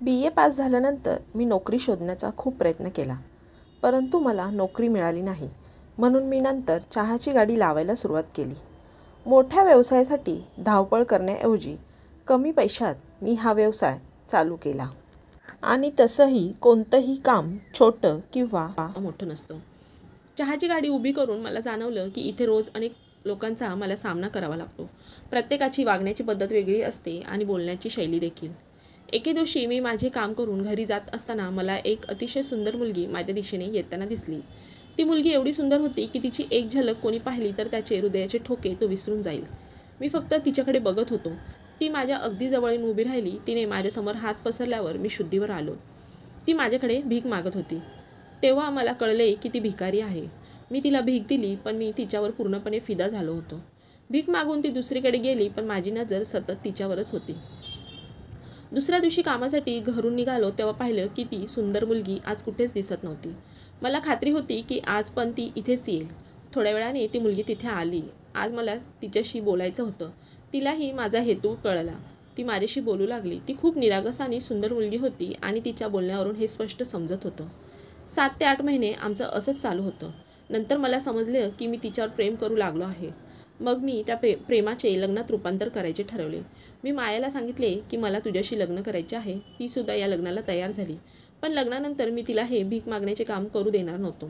BA pass झाल्यानंतर मी नोकरी शोधण्याचा खूप प्रयत्न केला, परंतु मला नोकरी मिळाली नाही. म्हणून मी नंतर चहाची गाडी लावायला सुरुवात केली. मोठ्या व्यवसायासाठी धावपळ करण्याऐवजी कमी पैशात मी हा व्यवसाय चालू केला. आणि तसंही कोणतंही काम छोटं किंवा मोठं नसतं. चहाची गाडी उभी करून मला जाणवलं की इथे रोज अनेक लोकांचा मला सामना करावा लागतो. प्रत्येकाची वागण्याची पद्धत वेगळी असते आणि बोलण्याची शैली देखील. एके दिवशी मी माझे काम करून घरी जात असताना मला एक अतिशय सुंदर मुलगी माझ्या दिशेने येताना दिसली. ती मुलगी एवढी सुंदर होती की तिची एक झलक कोणी पाहिली तर त्याचे हृदयाचे ठोके तो विसरून जाईल. मी फक्त तिच्याकडे बघत होतो. ती माझ्या अगदी जवळ येऊन उभी राहिली. तिने माझ्यासमोर हात पसरल्यावर मी शुद्धीवर आलो. ती माझ्याकडे भीक मागत होती. तेव्हा मला कळले की ती भिकारी आहे. मी तिला भीक दिली, पण मी तिच्यावर पूर्णपणे फिदा झालो होतो. भीक मागून ती दुसरीकडे गेली, पण माझी नजर सतत तिच्यावरच होती. दुसऱ्या दिवशी कामासाठी घरून निघालो तेव्हा पाहिलं की ती सुंदर मुलगी आज कुठेच दिसत नव्हती. मला खात्री होती की आज पण ती इथेच येईल. थोड्या वेळाने ती मुलगी तिथे आली. आज मला तिच्याशी बोलायचं होतं. तिलाही माझा हेतू कळला. ती माझ्याशी बोलू लागली. ती खूप निरागस आणि सुंदर मुलगी होती आणि तिच्या बोलण्यावरून हे स्पष्ट समजत होतं. 7 ते 8 महिने आमचं असंच चालू होतं. नंतर मला समजलं की मी तिच्यावर प्रेम करू लागलो आहे. मग मी त्या प्रेमाचे लग्नात रूपांतर करायचे ठरवले. मी मायाला सांगितले की मला तुझ्याशी लग्न करायचे आहे. तीसुद्धा या लग्नाला तयार झाली. पण लग्नानंतर मी तिला हे भीक मागण्याचे काम करू देणार नव्हतो.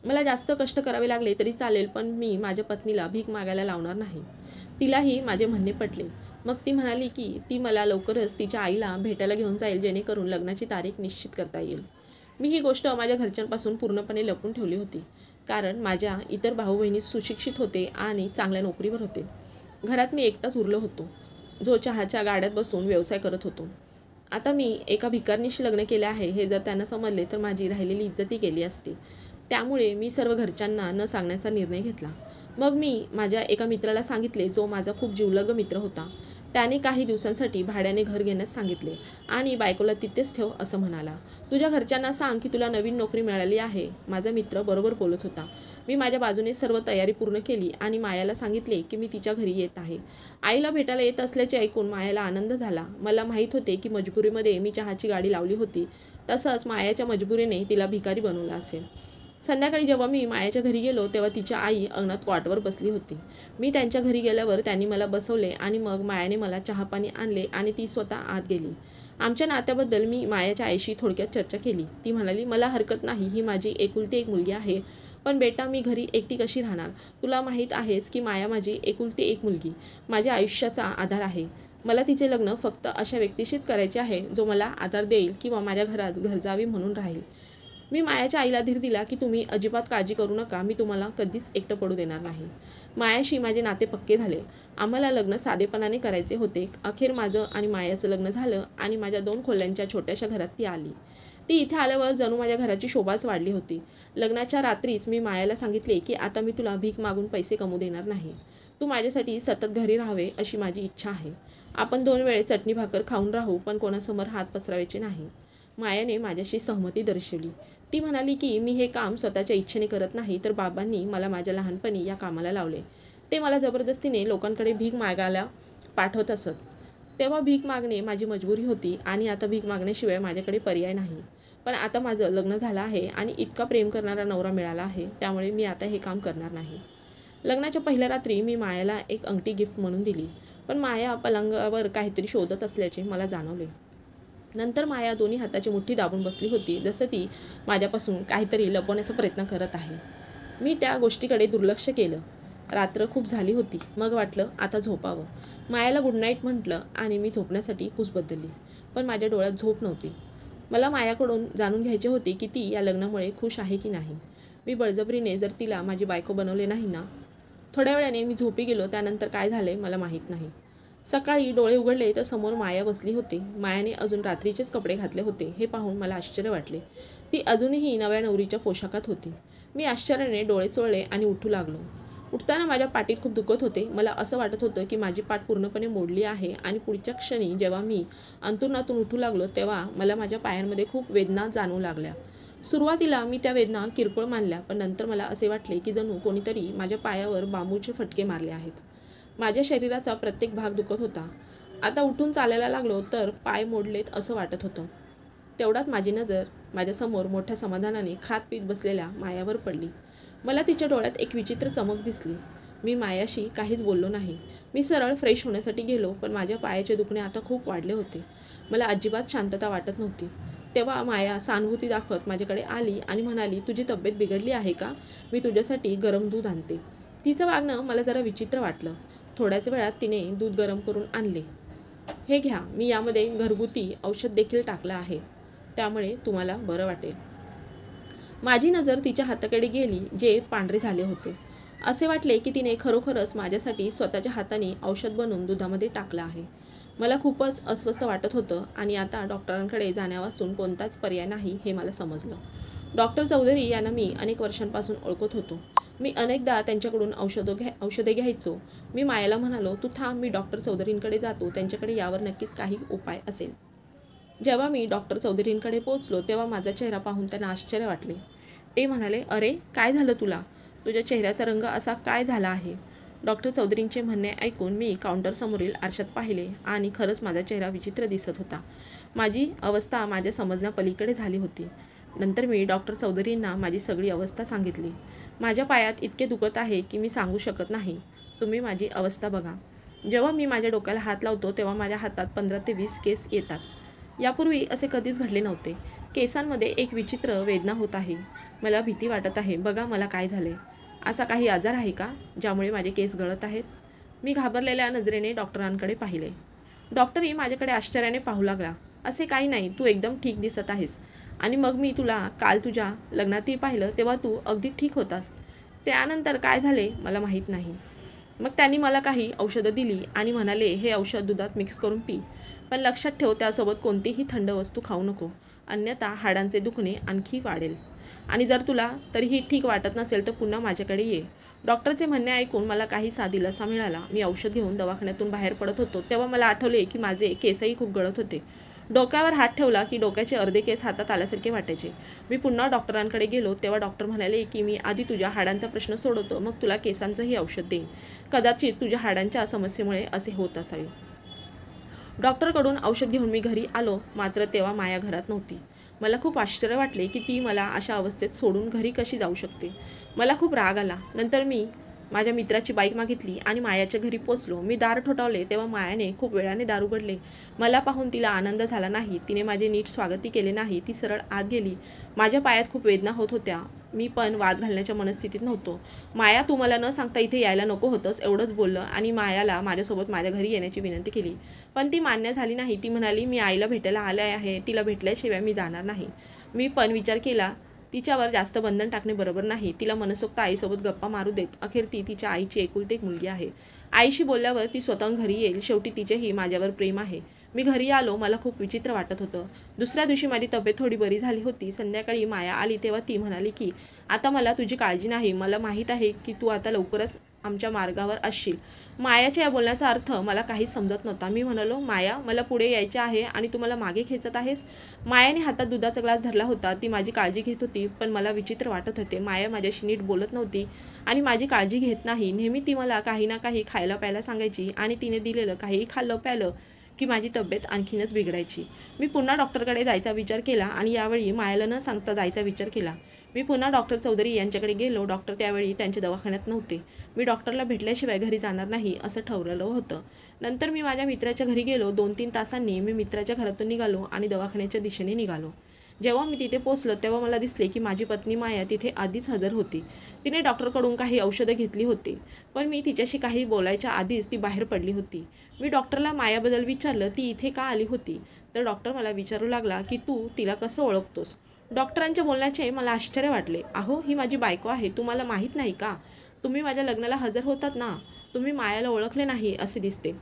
मला जास्त कष्ट करावे लागले तरी चालेल, पण मी माझ्या पत्नीला भीक मागायला लावणार नाही. तिलाही माझे म्हणणे पटले. मग ती म्हणाली की ती मला लवकरच तिच्या आईला भेटायला घेऊन जाईल, जेणेकरून लग्नाची तारीख निश्चित करता येईल. मी ही गोष्ट माझ्या घरच्यांपासून पूर्णपणे लपवून ठेवली होती, कारण माझ्या इतर भाऊ बहिणी सुशिक्षित होते आणि चांगल्या नोकरीवर होते. घरात मी एकटाच उरलो होतो, जो चहाच्या गाड्यात बसून व्यवसाय करत होतो. आता मी एका भिकारणीशी लग्न केले आहे हे जर त्यांना समजले तर माझी राहिलेली इज्जतही गेली असती. त्यामुळे मी सर्व घरच्यांना न सांगण्याचा निर्णय घेतला. मग मी माझ्या एका मित्राला सांगितले, जो माझा खूप जिवलग मित्र होता. त्याने काही दिवसांसाठी भाड्याने घर घेण्यास सांगितले आणि बायकोला तिथेच ठेव असं म्हणाला. तुझ्या घरच्यांना सांग की तुला नवीन नोकरी मिळाली आहे. माझा मित्र बरोबर बोलत होता. मी माझ्या बाजूने सर्व तयारी पूर्ण केली आणि मायाला सांगितले की मी तिच्या घरी येत आहे. आईला भेटायला येत असल्याचे ऐकून मायाला आनंद झाला. मला माहीत होते की मजबुरीमध्ये मी चहाची गाडी लावली होती, तसंच मायाच्या मजबुरीने तिला भिकारी बनवलं असेल. संध्याकाळी जेव्हा मी मायाच्या घरी गेलो तेव्हा तिच्या आई अंगणात कॉटवर बसली होती. मी त्यांच्या घरी गेल्यावर त्यांनी मला बसवले आणि मग मायाने मला चहापाणी आणले आणि ती स्वतः आत गेली. आमच्या नात्याबद्दल मी मायाच्या आईशी थोडक्यात चर्चा केली. ती म्हणाली, मला हरकत नाही, ही माझी एकुलती एक मुलगी आहे. पण बेटा, मी घरी एकटी कशी राहणार? तुला माहीत आहेस की माया माझी एकुलती एक मुलगी, माझ्या आयुष्याचा आधार आहे. मला तिचे लग्न फक्त अशा व्यक्तीशीच करायचे आहे जो मला आधार देईल किंवा माझ्या घरात घरजावी म्हणून राहील. मी मायाच्या आईला धीर दिला की तुम्ही अजिबात काळजी करू नका, मी तुम्हाला कधीच एकटं पडू देणार नाही. मायाशी माझे नाते पक्के झाले. आम्हाला लग्न साधेपणाने करायचे होते. अखेर माझं आणि मायाचं लग्न झालं आणि माझ्या 2 खोल्यांच्या छोट्याशा घरात ती आली. ती इथे आल्यावर जणू माझ्या घराची शोभाच वाढली होती. लग्नाच्या रात्रीच मी मायाला सांगितले की आता मी तुला भीक मागून पैसे कमवू देणार नाही. तू माझ्यासाठी सतत घरी राहावे अशी माझी इच्छा आहे. आपण 2 वेळे चटणी भाकर खाऊन राहू, पण कोणासमोर हात पसरावायचे नाही. मायाने माझ्याशी सहमती दर्शवली. ती म्हणाली की मी हे काम स्वतःच्या इच्छेने करत नाही, तर बाबांनी मला माझ्या लहानपणी या कामाला लावले. ते मला जबरदस्तीने लोकांकडे भीक मागायला पाठवत असत. तेव्हा भीक मागणे माझी मजबुरी होती आणि आता भीक मागण्याशिवाय माझ्याकडे पर्याय नाही. पण आता माझं लग्न झालं आहे आणि इतका प्रेम करणारा नवरा मिळाला आहे, त्यामुळे मी आता हे काम करणार नाही. लग्नाच्या पहिल्या रात्री मी मायाला एक अंगठी गिफ्ट म्हणून दिली, पण माया पलंगावर काहीतरी शोधत असल्याचे मला जाणवले. नंतर माया दोन्ही हाताची मुठ्ठी दाबून बसली होती, जसं ती माझ्यापासून काहीतरी लपवण्याचा प्रयत्न करत आहे. मी त्या गोष्टीकडे दुर्लक्ष केलं. रात्र खूप झाली होती. मग वाटलं आता झोपावं. मायाला गुड नाईट म्हटलं आणि मी झोपण्यासाठी कुस बदलली. पण माझ्या डोळ्यात झोप नव्हती. मला मायाकडून जाणून घ्यायचे होते की ती या लग्नामुळे खुश आहे की नाही. मी बळजबरीने जर तिला माझी बायको बनवले नाही ना. थोड्या वेळाने मी झोपी गेलो. त्यानंतर काय झाले मला माहीत नाही. सकाळी डोळे उघडले तर समोर माया बसली होती. मायाने अजून रात्रीचेच कपडे घातले होते. हे पाहून मला आश्चर्य वाटले. ती अजूनही नव्या नवरीच्या पोशाखात होती. मी आश्चर्याने डोळे चोळले आणि उठू लागलो. उठताना माझ्या पाठीत खूप दुखत होते. मला असं वाटत होतं की माझी पाठ पूर्णपणे मोडली आहे आणि पुढच्या क्षणी जेव्हा मी अंथरुणातून उठू लागलो तेव्हा मला माझ्या पायांमध्ये खूप वेदना जाणवू लागल्या. सुरुवातीला मी त्या वेदना किरकोळ मानल्या, पण नंतर मला असे वाटले की जणू कोणीतरी माझ्या पायावर बांबूचे फटके मारले आहेत. माझ्या शरीराचा प्रत्येक भाग दुखत होता. आता उठून चालायला लागलो तर पाय मोडलेत असं वाटत होतं. तेवढ्यात माझी नजर माझ्यासमोर मोठ्या समाधानाने खात पीत बसलेल्या मायावर पडली. मला तिच्या डोळ्यात एक विचित्र चमक दिसली. मी मायाशी काहीच बोललो नाही. मी सरळ फ्रेश होण्यासाठी गेलो, पण माझ्या पायाचे दुखणे आता खूप वाढले होते. मला अजिबात शांतता वाटत नव्हती. तेव्हा माया सहानुभूती दाखवत माझ्याकडे आली आणि म्हणाली, तुझी तब्येत बिघडली आहे का? मी तुझ्यासाठी गरम दूध आणते. तिचं वागणं मला जरा विचित्र वाटलं. थोड्याच वेळात तिने दूध गरम करून आणले. हे घ्या, मी यामध्ये घरगुती औषध देखील टाकलं आहे, त्यामुळे तुम्हाला बरं वाटेल. माझी नजर तिच्या हाताकडे गेली, जे पांढरे झाले होते. असे वाटले की तिने खरोखरच माझ्यासाठी स्वतःच्या हाताने औषध बनवून दुधामध्ये टाकलं आहे. मला खूपच अस्वस्थ वाटत होतं आणि आता डॉक्टरांकडे जाण्यावाचून कोणताच पर्याय नाही हे मला समजलं. डॉक्टर चौधरी यांना मी अनेक वर्षांपासून ओळखत होतो. मी अनेकदा त्यांच्याकडून औषधे घ्यायचो. मी मायाला म्हणालो, तू थांब, मी डॉक्टर चौधरींकडे जातो, त्यांच्याकडे यावर नक्कीच काही उपाय असेल. जेव्हा मी डॉक्टर चौधरींकडे पोहोचलो तेव्हा माझा चेहरा पाहून त्यांना आश्चर्य वाटले. ते म्हणाले, अरे काय झालं तुला? तुझ्या चेहऱ्याचा रंग असा काय झाला आहे? डॉक्टर चौधरींचे म्हणणे ऐकून मी काउंटरसमोरील आरशात पाहिले आणि खरंच माझा चेहरा विचित्र दिसत होता. माझी अवस्था माझ्या समजण्यापलीकडे झाली होती. नंतर मी डॉक्टर चौधरींना माझी सगळी अवस्था सांगितली. माझ्या पायात इतके दुखत आहे की मी सांगू शकत नाही. तुम्ही माझी अवस्था बघा. जेव्हा मी माझ्या डोक्याला हात लावतो तेव्हा माझ्या हातात 15 ते 20 केस येतात. यापूर्वी असे कधीच घडले नव्हते. केसांमध्ये एक विचित्र वेदना होत आहे. मला भीती वाटत आहे. बघा मला काय झाले. असा काही आजार आहे का ज्यामुळे माझे केस गळत आहेत? मी घाबरलेल्या नजरेने डॉक्टरांकडे पाहिले. डॉक्टरही माझ्याकडे आश्चर्याने पाहू लागला. असे काही नाही, तू एकदम ठीक दिसत आहेस. आणि मग मी तुला काल तुझ्या लग्नातही पाहिलं तेव्हा तू अगदी ठीक होतास. त्यानंतर काय झाले मला माहीत नाही. मग त्यांनी मला काही औषधं दिली आणि म्हणाले, हे औषध दुधात मिक्स करून पी. पण लक्षात ठेव, त्यासोबत कोणतीही थंड वस्तू खाऊ नको, अन्यथा हाडांचे दुखणे आणखी वाढेल. आणि जर तुला तरीही ठीक वाटत नसेल तर पुन्हा माझ्याकडे ये. डॉक्टरचे म्हणणे ऐकून मला काहीसा दिलासा मिळाला. मी औषध घेऊन दवाखान्यातून बाहेर पडत होतो तेव्हा मला आठवले की माझे केसही खूप गळत होते. डोक्यावर हात ठेवला की डोक्याचे अर्धे केस हातात आल्यासारखे वाटायचे. मी पुन्हा डॉक्टरांकडे गेलो तेव्हा डॉक्टर म्हणाले की मी आधी तुझ्या हाडांचा प्रश्न सोडवतो, मग तुला केसांचंही औषध देईन. कदाचित तुझ्या हाडांच्या समस्येमुळे असे होत असावे. डॉक्टरकडून औषध घेऊन मी घरी आलो, मात्र तेव्हा माया घरात नव्हती. मला खूप आश्चर्य वाटले की ती मला अशा अवस्थेत सोडून घरी कशी जाऊ शकते. मला खूप राग आला. नंतर मी माझ्या मित्राची बाईक मागितली आणि मायाच्या घरी पोचलो. मी दार ठोठावले तेव्हा मायाने खूप वेळाने दार उघडले. मला पाहून तिला आनंद झाला नाही. तिने माझे नीट स्वागतही केले नाही. ती सरळ आत गेली. माझ्या पायात खूप वेदना होत होत्या. मी पण वाद घालण्याच्या मनस्थितीत नव्हतो. माया, तू मला न सांगता इथे यायला नको होतंस एवढंच बोललं आणि मायाला माझ्यासोबत माझ्या घरी येण्याची विनंती केली. पण ती मान्य झाली नाही. ती म्हणाली, मी आईला भेटायला आले आहे, तिला भेटल्याशिवाय मी जाणार नाही. मी पण विचार केला, तिच्यावर जास्त बंधन टाकणे बरोबर नाही. तिला मनसोक्त आईसोबत गप्पा मारू देत. अखेर ती तिच्या आईची एकुलती एक मुलगी आहे. आईशी बोलल्यावर ती स्वतःहून घरी येईल. शेवटी तिचेही माझ्यावर प्रेम आहे. मी घरी आलो. मला खूप विचित्र वाटत होतं. दुसऱ्या दिवशी माझी तब्येत थोडी बरी झाली होती. संध्याकाळी माया आली तेव्हा ती म्हणाली की आता मला तुझी काळजी नाही. मला माहीत आहे की तू आता लवकरच आमच्या मार्गावर असशील. मायाच्या या बोलण्याचा अर्थ मला काहीच समजत नव्हता. मी म्हणालो, माया, मला पुढे यायचे आहे आणि तू मला मागे खेचत आहेस. मायाने हातात दुधाचा ग्लास धरला होता. ती माझी काळजी घेत होती, पण मला विचित्र वाटत होते. माया माझ्याशी नीट बोलत नव्हती आणि माझी काळजी घेत नाही. नेहमी ती मला काही ना काही खायला प्यायला सांगायची आणि तिने दिलेलं काहीही खाल्लं प्यायलं की माझी तब्येत आणखीनच बिघडायची. मी पुन्हा डॉक्टरकडे जायचा विचार केला आणि यावेळी मायाला न सांगता जायचा विचार केला. मी पुन्हा डॉक्टर चौधरी यांच्याकडे गेलो. डॉक्टर त्यावेळी त्यांच्या दवाखान्यात नव्हते. मी डॉक्टरला भेटल्याशिवाय घरी जाणार नाही असं ठरवलं होतं. नंतर मी माझ्या मित्राच्या घरी गेलो. 2-3 तासांनी मी मित्राच्या घरातून निघालो आणि दवाखान्याच्या दिशेने निघालो. जेव्हा मी तिथे पोचलो तेव्हा मला दिसले की माझी पत्नी माया तिथे आधीच हजर होती. तिने डॉक्टरकडून काही औषधं घेतली होती, पण मी तिच्याशी काही बोलायच्या आधीच ती बाहेर पडली होती. मी डॉक्टरला मायाबद्दल विचारलं, ती इथे का आली होती? तर डॉक्टर मला विचारू लागला की तू तिला कसं ओळखतोस? डॉक्टरांच्या बोलण्याचे मला आश्चर्य वाटले. अहो, ही माझी बायको आहे. तुम्हाला माहीत नाही का? तुम्ही माझ्या लग्नाला हजर होतात ना. तुम्ही मायाला ओळखले नाही असे दिसते.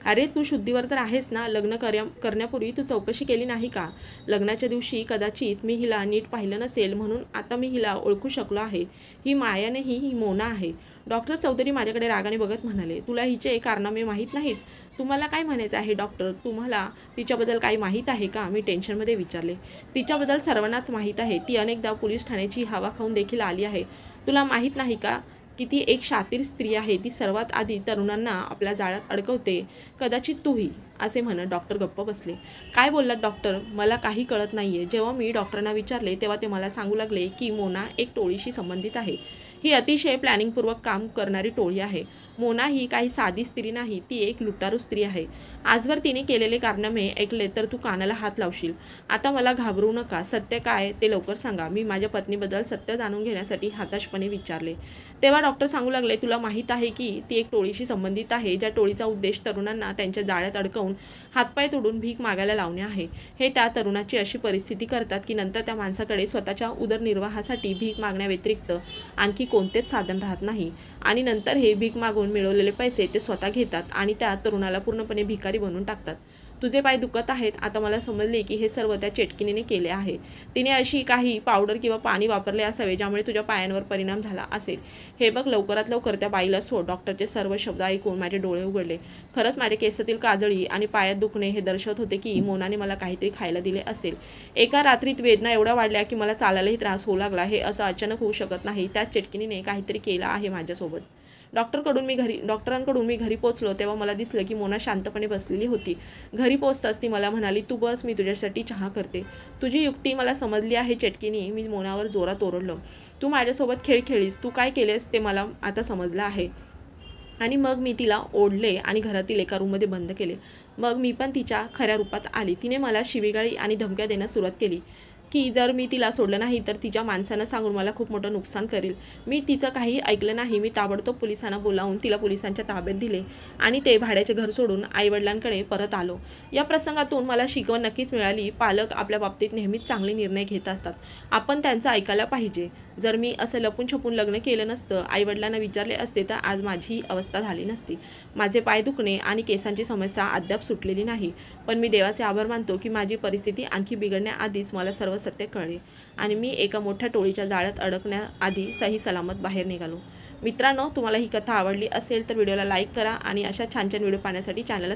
अरे, तू शुद्धीवर तर आहेस ना. लग्न करण्यापूर्वी तू चौकशी केली नाही का? लग्नाच्या दिवशी कदाचित मी हिला नीट पाहिलं नसेल म्हणून आता मी हिला ओळखू शकलो आहे. ही माया नाही, ही मोना आहे. डॉक्टर चौधरी माझ्याकडे रागाने बघत म्हणाले, तुला हिचे कारनामे माहीत नाहीत? तुम्हाला काय म्हणायचं आहे डॉक्टर? तुम्हाला तिच्याबद्दल काही माहीत आहे का? मी टेन्शनमध्ये विचारले. तिच्याबद्दल सर्वांनाच माहीत आहे. ती अनेकदा पोलीस ठाण्याची हवा खाऊन देखील आली आहे. तुला माहीत नाही का की ती एक शातीर स्त्री आहे, ती सर्वात आधी तरुणांना आपल्या जाळ्यात अडकवते, कदाचित तूही, असे म्हणत डॉक्टर गप्प बसले. काय बोललात डॉक्टर? मला काही कळत नाहीये. जेव्हा मी डॉक्टरांना विचारले तेव्हा ते मला सांगू लागले की मोना एक टोळीशी संबंधित आहे. ही अतिशय प्लॅनिंगपूर्वक काम करणारी टोळी आहे. मोना ही काही साधी स्त्री नाही, ती एक लुटारू स्त्री आहे. आजवर तिने केलेले कारनामे ऐकले तर तू कानाला हात लावशील. आता मला घाबरू नका, सत्य काय ते लवकर सांगा. मी माझ्या पत्नीबद्दल सत्य जाणून घेण्यासाठी हताशपणे विचारले. तेव्हा डॉक्टर सांगू लागले, तुला माहीत आहे की ती एक टोळीशी संबंधित आहे, ज्या टोळीचा उद्देश तरुणांना त्यांच्या जाळ्यात अडकवून हातपाय तोडून भीक मागायला लावणे आहे. हे त्या तरुणाची अशी परिस्थिती करतात की नंतर त्या माणसाकडे स्वतःच्या उदरनिर्वाहासाठी भीक मागण्याव्यतिरिक्त आणखी कोणतेच साधन राहत नाही आणि नंतर हे भीक मागून मिळवलेले पैसे ते स्वतः घेतात आणि त्या तरुणाला पूर्णपणे भिकारी बनवून टाकतात. तुझे पाय दुखत आहेत. आता मला समजले की हे सर्व त्या चेटकिनीने केले आहे. तिने अशी काही पावडर किंवा पाणी वापरले असावे ज्यामुळे तुझ्या पायांवर परिणाम झाला असेल. हे बघ, लवकरात लवकर त्या बाईला सोड. डॉक्टरचे सर्व शब्द ऐकून माझे डोळे उघडले. खरंच माझ्या केसातील काजळी आणि पायात दुखणे हे दर्शवत होते की मोनाने मला काहीतरी खायला दिले असेल. एका रात्रीत वेदना एवढ्या वाढल्या की मला चालायलाही त्रास होऊ लागला. हे असं अचानक होऊ शकत नाही. त्याच चेटकिनीने काहीतरी केलं आहे माझ्यासोबत. डॉक्टरांकडून मी घरी पोचलो तेव्हा मला दिसलं की मोना शांतपणे बसलेली होती. घरी पोचताच ती मला म्हणाली, तू बस, मी तुझ्यासाठी चहा करते. तुझी युक्ती मला समजली आहे चेटकिनी. मी मोनावर जोरात ओरडलो. तू माझ्यासोबत खेळ खेळलीस. तू काय केलेस ते मला आता समजलं आहे. आणि मग मी तिला ओढले आणि घरातील एका रूममध्ये बंद केले. मग मी पण तिच्या खऱ्या रूपात आली. तिने मला शिवीगाळी आणि धमक्या देण्यास सुरुवात केली की जर मी तिला सोडलं नाही तर तिच्या माणसांना सांगून मला खूप मोठं नुकसान करेल. मी तिचं काही ऐकलं नाही. मी ताबडतोब पोलिसांना बोलावून तिला पोलिसांच्या ताब्यात दिले आणि ते भाड्याचे घर सोडून आईवडिलांकडे परत आलो. या प्रसंगातून मला शिकवण नक्कीच मिळाली. पालक आपल्या बाबतीत नेहमीच चांगले निर्णय घेत असतात. आपण त्यांचं ऐकायला पाहिजे. जर मी असं लपून छपून लग्न केलं नसतं, आईवडिलांना विचारले असते तर आज माझी ही अवस्था झाली नसती. माझे पाय दुखणे आणि केसांची समस्या अद्याप सुटलेली नाही. पण मी देवाचे आभार मानतो की माझी परिस्थिती आणखी बिघडण्याआधीच मला सर्व सत्य कळले आणि मी एका मोठ्या टोळीच्या जाळ्यात अडकण्याआधी सही सलामत बाहेर निघालो. मित्रांनो, तुम्हाला ही कथा आवडली असेल तर व्हिडिओला लाईक करा आणि अशा छान छान व्हिडिओ पाहण्यासाठी चॅनलला